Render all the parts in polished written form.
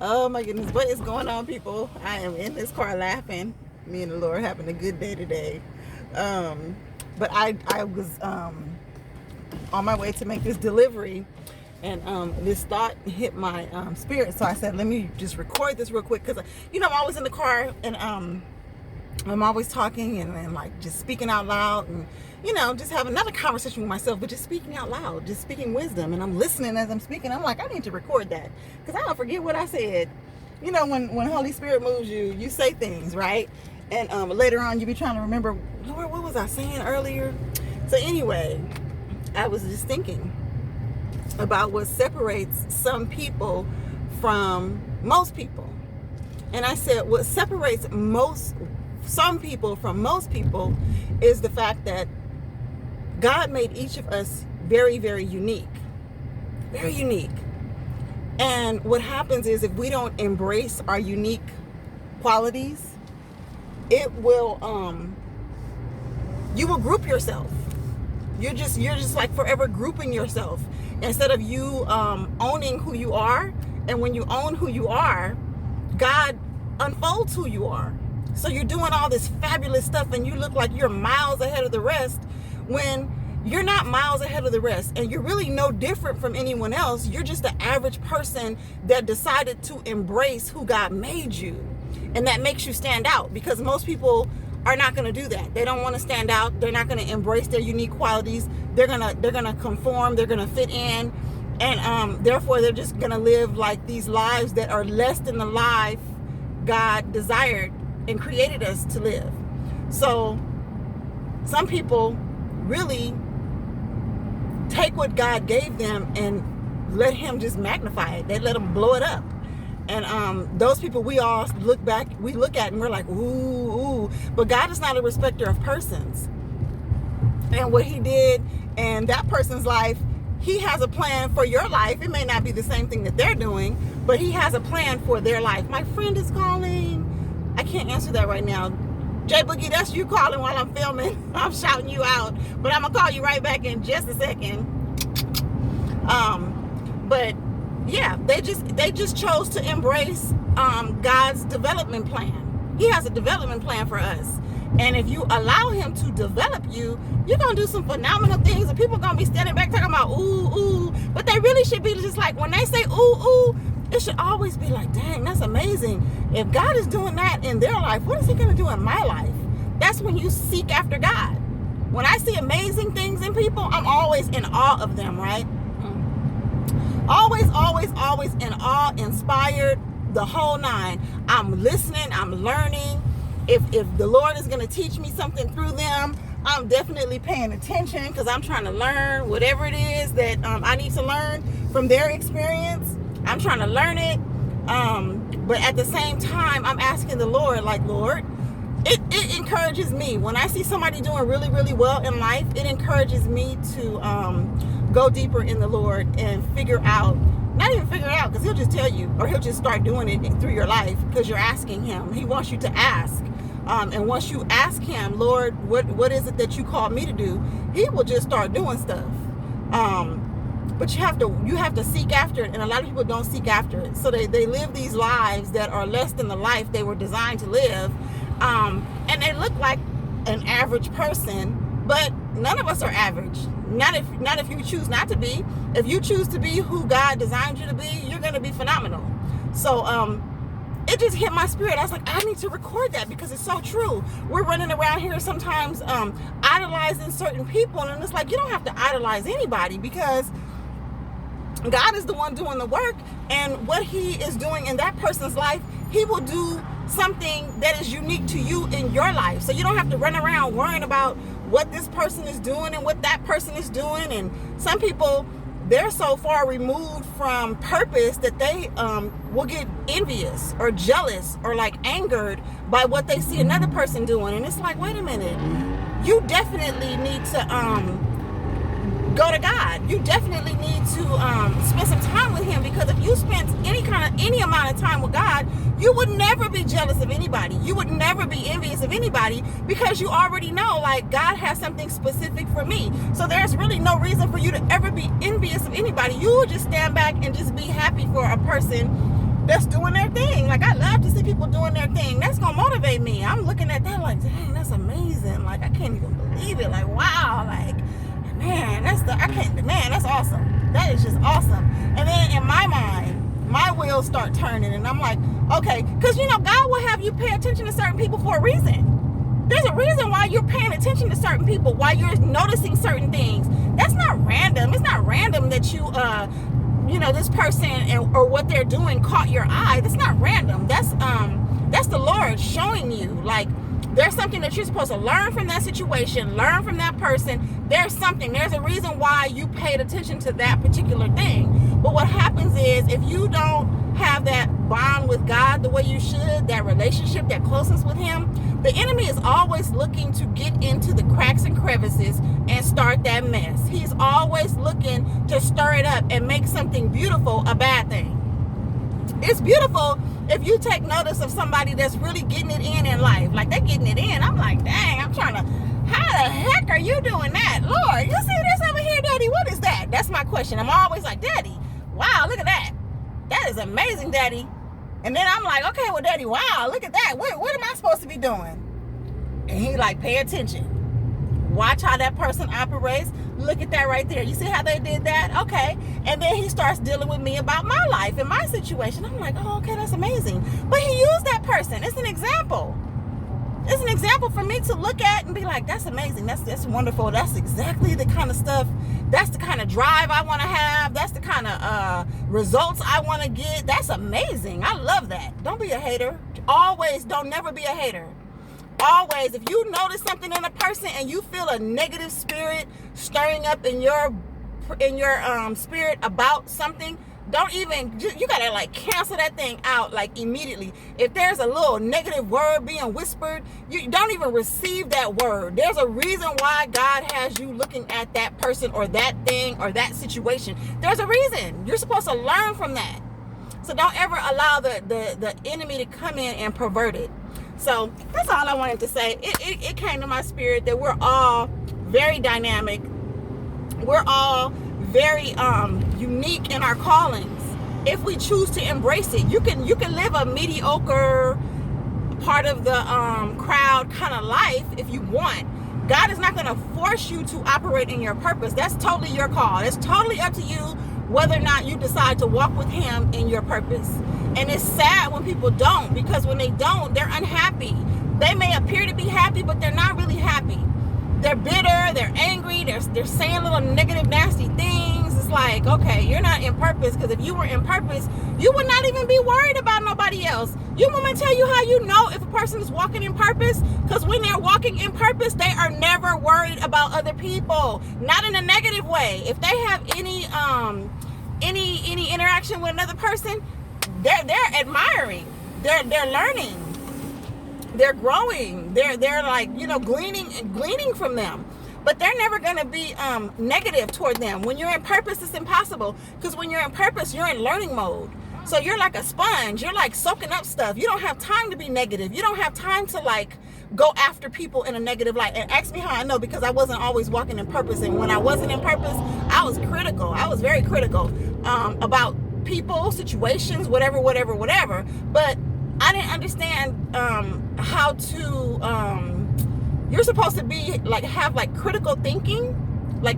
Oh my goodness, what is going on, people? I am in this car laughing. Me and the Lord having a good day today. But I was on my way to make this delivery, and this thought hit my spirit. So I said, let me just record this real quick, because I'm always in the car, and I'm always talking and like just speaking out loud, and just having another conversation with myself, but just speaking out loud, just speaking wisdom, and I'm listening as I'm speaking. I'm like, I need to record that, because I don't forget what I said. When Holy Spirit moves you, you say things, right? And later on, you be trying to remember, Lord, what was I saying earlier? So anyway, I was just thinking about what separates some people from most people. And I said, what separates some people from most people is the fact that God made each of us very, very unique. Very unique. And what happens is, if we don't embrace our unique qualities, it will you will group yourself. You're just like forever grouping yourself, instead of you owning who you are. And when you own who you are, God unfolds who you are. So you're doing all this fabulous stuff, and you look like you're miles ahead of the rest, when you're not miles ahead of the rest, and you're really no different from anyone else. You're just the average person that decided to embrace who God made you. And that makes you stand out, because most people are not going to do that. They don't want to stand out. They're not going to embrace their unique qualities. They're going to conform. They're going to fit in. And therefore, they're just going to live like these lives that are less than the life God desired and created us to live. So some people really take what God gave them and let him just magnify it. They let him blow it up. And those people, we all look at and we're like, ooh. But God is not a respecter of persons. And what he did in that person's life, he has a plan for your life. It may not be the same thing that they're doing, but he has a plan for their life. My friend is calling. I can't answer that right now. Jay Boogie, that's you calling while I'm filming. I'm shouting you out, but I'm gonna call you right back in just a second. But yeah, they just chose to embrace God's development plan. He has a development plan for us. And if you allow him to develop you, you're going to do some phenomenal things. And people are going to be standing back talking about, ooh. But they really should be just like, when they say, ooh, it should always be like, dang, that's amazing. If God is doing that in their life, what is he going to do in my life? That's when you seek after God. When I see amazing things in people, I'm always in awe of them, right? Always in awe, inspired, the whole nine. I'm listening, I'm learning. If the Lord is going to teach me something through them, I'm definitely paying attention, because I'm trying to learn whatever it is that I need to learn from their experience. I'm trying to learn it. But at the same time, I'm asking the Lord, like, Lord, it encourages me. When I see somebody doing really, really well in life, it encourages me to go deeper in the Lord and not even figure it out, because he'll just tell you, or he'll just start doing it through your life, because you're asking him. He wants you to ask. And once you ask him, Lord, what is it that you called me to do? He will just start doing stuff. But you have to seek after it. And a lot of people don't seek after it. So they live these lives that are less than the life they were designed to live. And they look like an average person, but none of us are average. Not if you choose not to be. If you choose to be who God designed you to be, you're going to be phenomenal. So it just hit my spirit. I was like, I need to record that, because it's so true. We're running around here sometimes idolizing certain people, and it's like, you don't have to idolize anybody, because God is the one doing the work, and what he is doing in that person's life, he will do something that is unique to you in your life. So you don't have to run around worrying about what this person is doing and what that person is doing. And some people, they're so far removed from purpose that they will get envious or jealous or like angered by what they see another person doing. And it's like, wait a minute, you definitely need to go to God. You definitely need to spend some time with him, because if you spend any amount of time with God, you would never be jealous of anybody. You would never be envious of anybody, because you already know, like, God has something specific for me. So there's really no reason for you to ever be envious of anybody. You would just stand back and just be happy for a person that's doing their thing. Like, I love to see people doing their thing. That's gonna motivate me. I'm looking at that like, dang, that's amazing. Like, I can't even believe it. Like, wow. Like, man, that's awesome. That is just awesome. And then in my mind, my wheels start turning, and I'm like, okay, because God will have you pay attention to certain people for a reason. There's a reason why you're paying attention to certain people, why you're noticing certain things. That's not random. It's not random that this person or what they're doing caught your eye. That's not random. That's the Lord showing you, like, there's something that you're supposed to learn from that situation, learn from that person. There's a reason why you paid attention to that particular thing. But what happens is, if you don't have that bond with God the way you should, that relationship, that closeness with Him, the enemy is always looking to get into the cracks and crevices and start that mess. He's always looking to stir it up and make something beautiful a bad thing. It's beautiful if you take notice of somebody that's really getting it in life. Like, they're getting it in. I'm like, dang, how the heck are you doing that? Lord, you see this over here, Daddy? What is that? That's my question. I'm always like, Daddy, wow, look at that. That is amazing, Daddy. And then I'm like, okay, well, Daddy, wow, look at that. What am I supposed to be doing? And he like, pay attention. Watch how that person operates. Look at that right there. You see how they did that? Okay. And then he starts dealing with me about my life and my situation. I'm like, oh, okay, that's amazing. But he used that person. It's an example. It's an example for me to look at and be like, that's amazing. That's wonderful. That's exactly the kind of stuff. That's the kind of drive I want to have. That's the kind of results I want to get. That's amazing. I love that. Don't be a hater. Always, don't never be a hater. Always, if you notice something in a person and you feel a negative spirit stirring up in your spirit about something, you gotta like cancel that thing out like immediately. If there's a little negative word being whispered, you don't even receive that word. There's a reason why God has you looking at that person or that thing or that situation. There's a reason. You're supposed to learn from that. So don't ever allow the enemy to come in and pervert it. So that's all I wanted to say. It came to my spirit that we're all very dynamic. We're all very unique in our callings. If we choose to embrace it, you can live a mediocre, part of the crowd kind of life if you want. God is not going to force you to operate in your purpose. That's totally your call. It's totally up to you whether or not you decide to walk with Him in your purpose. And it's sad when people don't, because when they don't, they're unhappy. They may appear to be happy, but they're not really happy. They're bitter, they're angry, they're saying little negative, nasty things. It's like, okay, you're not in purpose, because if you were in purpose, you would not even be worried about nobody else. You want me to tell you how you know if a person is walking in purpose? Because when they're walking in purpose, they are never worried about other people. Not in a negative way. If they have any interaction with another person, they're admiring, they're learning, they're growing, they're like, gleaning from them. But they're never going to be negative toward them. When you're in purpose, it's impossible, because when you're in purpose, you're in learning mode. So you're like a sponge. You're like soaking up stuff. You don't have time to be negative. You don't have time to like go after people in a negative light. And ask me how I know, because I wasn't always walking in purpose. And when I wasn't in purpose, I was critical. I was very critical about people, situations, whatever. But I didn't understand how to you're supposed to be like, have like critical thinking, like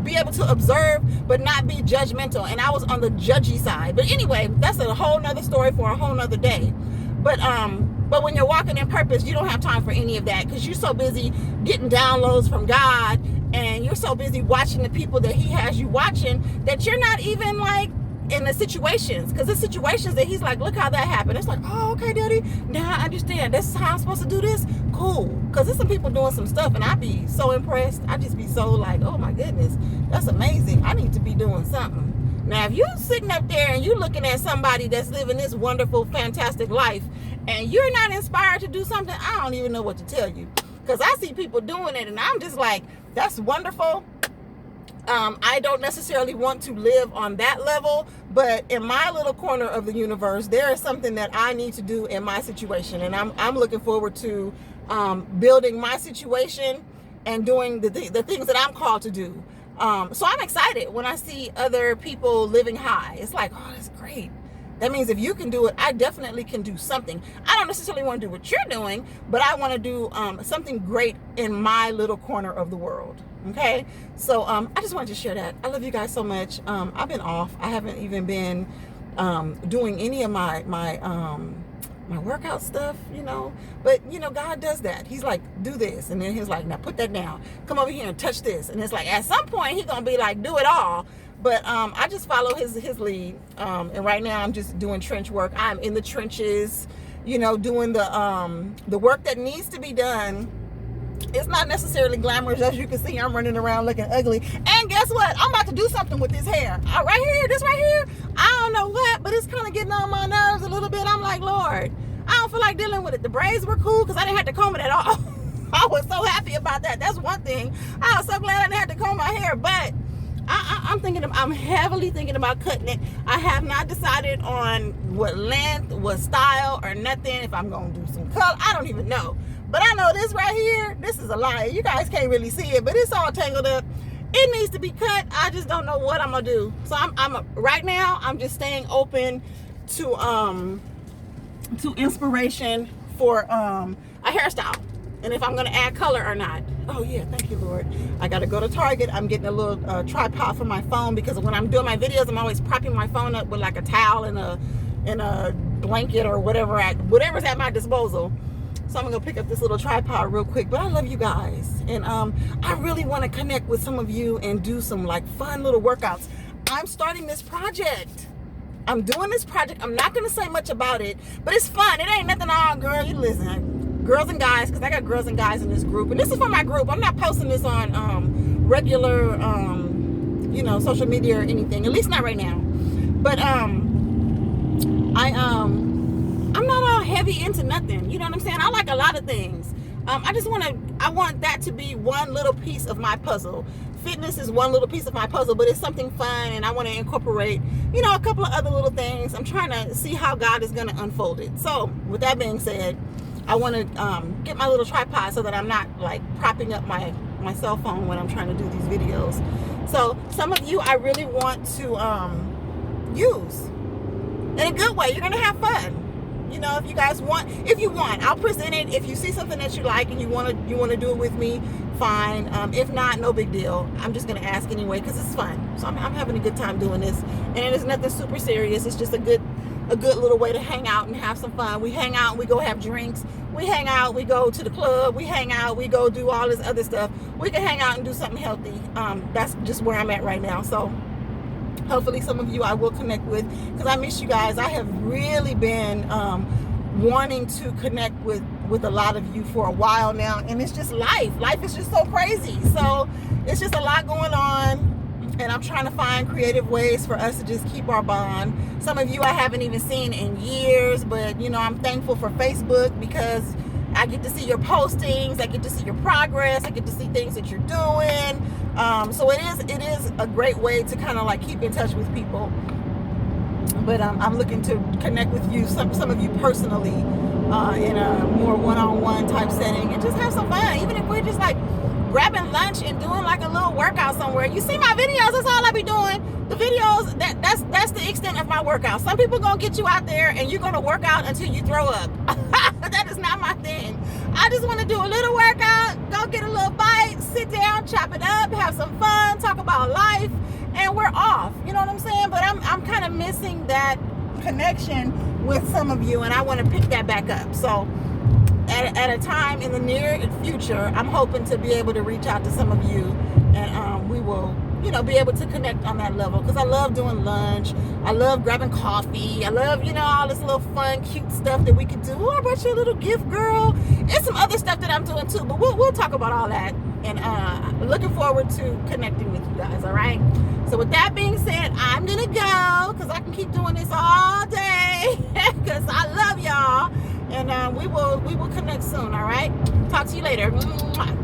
be able to observe but not be judgmental. And I was on the judgy side. But anyway, that's a whole nother story for a whole nother day. But when you're walking in purpose, you don't have time for any of that, because you're so busy getting downloads from God, and you're so busy watching the people that He has you watching, that you're not even like in the situations. Because the situations that He's like, look how that happened. It's like, oh, okay, Daddy, now I understand. This is how I'm supposed to do this. Cool. Because there's some people doing some stuff, and I be so impressed. I just be so like, oh my goodness, that's amazing. I need to be doing something. Now, if you're sitting up there and you're looking at somebody that's living this wonderful, fantastic life, and you're not inspired to do something, I don't even know what to tell you. Because I see people doing it, and I'm just like, that's wonderful. I don't necessarily want to live on that level, but in my little corner of the universe, there is something that I need to do in my situation. And I'm looking forward to building my situation and doing the things that I'm called to do. So I'm excited when I see other people living high. It's like, oh, that's great. That means if you can do it, I definitely can do something. I don't necessarily want to do what you're doing, but I want to do something great in my little corner of the world. Okay, so I just wanted to share that. I love you guys so much. I've been off. I haven't even been doing any of my workout stuff, but God does that. He's like, do this, and then he's like, now put that down, come over here and touch this, and it's like at some point he's gonna be like, do it all. But I just follow his lead, and right now I'm just doing trench work. I'm in the trenches, doing the work that needs to be done. It's not necessarily glamorous. As you can see, I'm running around looking ugly. And guess what? I'm about to do something with this hair. This right here, I don't know what, but it's kind of getting on my nerves a little bit. I'm like, Lord, I don't feel like dealing with it. The braids were cool because I didn't have to comb it at all. I was so happy about that. That's one thing. I was so glad I didn't have to comb my hair. But I'm heavily thinking about cutting it. I have not decided on what length, what style, or nothing. If I'm going to do some color, I don't even know. But I know this right here, this is a lie. You guys can't really see it, but it's all tangled up. It needs to be cut. I just don't know what I'm gonna do. So right now, I'm just staying open to inspiration for a hairstyle, and if I'm gonna add color or not. Oh yeah, thank you, Lord. I gotta go to Target. I'm getting a little tripod for my phone, because when I'm doing my videos, I'm always propping my phone up with like a towel and a blanket or whatever's at my disposal. So I'm gonna pick up this little tripod real quick. But I love you guys, and I really want to connect with some of you and do some like fun little workouts. I'm starting this project. I'm doing this project. I'm not gonna say much about it, but it's fun. It ain't nothing all, girl. You listen, girls and guys, because I got girls and guys in this group, and this is for my group. I'm not posting this on regular social media or anything, at least not right now. But I'm not all heavy into nothing. You know what I'm saying? I like a lot of things. I want that to be one little piece of my puzzle. Fitness is one little piece of my puzzle, but it's something fun, and I want to incorporate, a couple of other little things. I'm trying to see how God is going to unfold it. So with that being said, I want to get my little tripod so that I'm not like propping up my cell phone when I'm trying to do these videos. So some of you I really want to use in a good way. You're going to have fun. If you want, I'll present it. If you see something that you like and you want to do it with me, fine. If not, no big deal. I'm just gonna ask anyway because it's fun. So I'm having a good time doing this, and it is nothing super serious. It's just a good little way to hang out and have some fun. We hang out and we go have drinks. We hang out, we go to the club. We hang out, we go do all this other stuff. We can hang out and do something healthy. That's just where I'm at right now. So hopefully some of you I will connect with, because I miss you guys. I have really been wanting to connect with a lot of you for a while now, and it's just life is just so crazy. So it's just a lot going on, and I'm trying to find creative ways for us to just keep our bond. Some of you I haven't even seen in years, but I'm thankful for Facebook, because I get to see your postings, I get to see your progress, I get to see things that you're doing. So it is a great way to kind of like keep in touch with people. But I'm looking to connect with you, some of you personally, in a more one-on-one type setting, and just have some fun. Even if we're just like grabbing lunch and doing like a little workout somewhere. You see my videos, that's all I be doing. The videos, that's the extent of my workout. Some people gonna get you out there and you're gonna work out until you throw up. That is not my thing. I just want to do a little workout, go get a little bite, sit down, chop it up, have some fun, talk about life, and we're off. You know what I'm saying? But I'm kind of missing that connection with some of you, and I want to pick that back up. So at a time in the near future, I'm hoping to be able to reach out to some of you, and we will be able to connect on that level, because I love doing lunch. I love grabbing coffee. I love, all this little fun, cute stuff that we can do. Oh, I brought you a little gift, girl. And some other stuff that I'm doing too, but we'll talk about all that. And looking forward to connecting with you guys, all right? So with that being said, I'm going to go, because I can keep doing this all day, because I love y'all. And we will connect soon, all right? Talk to you later. Mwah.